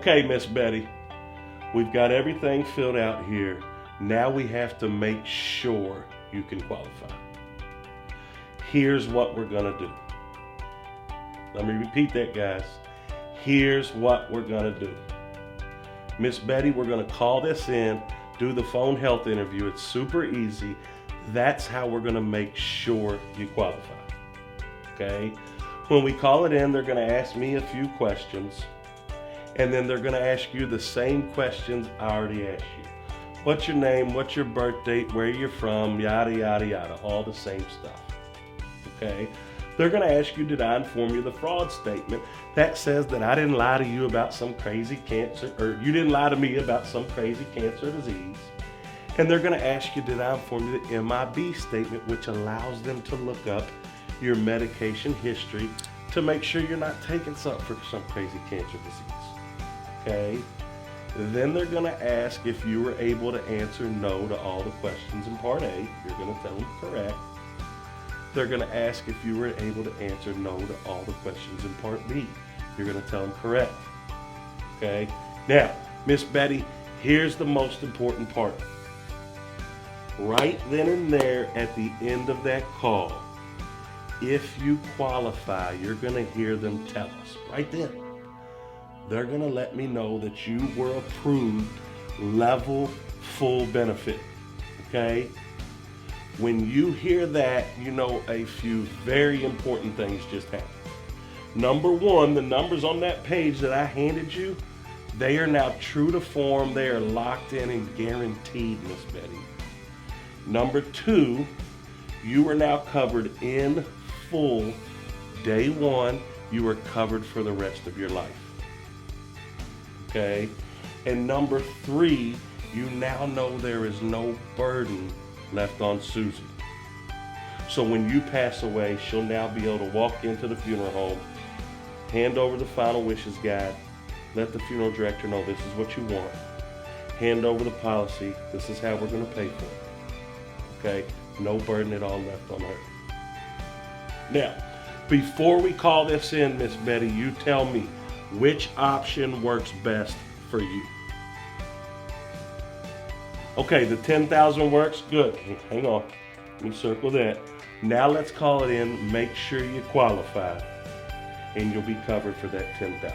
Okay, Miss Betty, we've got everything filled out here. Now we have to make sure you can qualify. Here's what we're gonna do. Let me repeat that, guys. Here's what we're gonna do. Miss Betty, we're gonna call this in, do the phone health interview. It's super easy. That's how we're gonna make sure you qualify. Okay? When we call it in, they're gonna ask me a few questions, and then they're gonna ask you the same questions I already asked you. What's your name? What's your birth date? Where you're from? Yada, yada, yada. All the same stuff. Okay? They're going to ask you, did I inform you of the fraud statement? That says that I didn't lie to you about some crazy cancer, or you didn't lie to me about some crazy cancer disease. And they're going to ask you, did I inform you the MIB statement, which allows them to look up your medication history to make sure you're not taking something for some crazy cancer disease. Okay? Then they're going to ask if you were able to answer no to all the questions in Part A. You're going to tell them correct. They're going to ask if you were able to answer no to all the questions in Part B. You're going to tell them correct. Okay? Now, Miss Betty, here's the most important part. Right then and there at the end of that call, if you qualify, you're going to hear them tell us right then. They're going to let me know that you were approved level full benefit. Okay? When you hear that, you know a few very important things just happened. Number one, the numbers on that page that I handed you, they are now true to form. They are locked in and guaranteed, Miss Betty. Number two, you are now covered in full. Day one, you are covered for the rest of your life. Okay? And number three, you now know there is no burden left on Susie. So when you pass away, she'll now be able to walk into the funeral home, hand over the final wishes guide, let the funeral director know this is what you want, hand over the policy, this is how we're going to pay for it. Okay? No burden at all left on her. Now, before we call this in, Miss Betty, you tell me which option works best for you. Okay, the 10,000 works? Good. Hang on. Let me circle that. Now let's call it in. Make sure you qualify, and you'll be covered for that 10,000.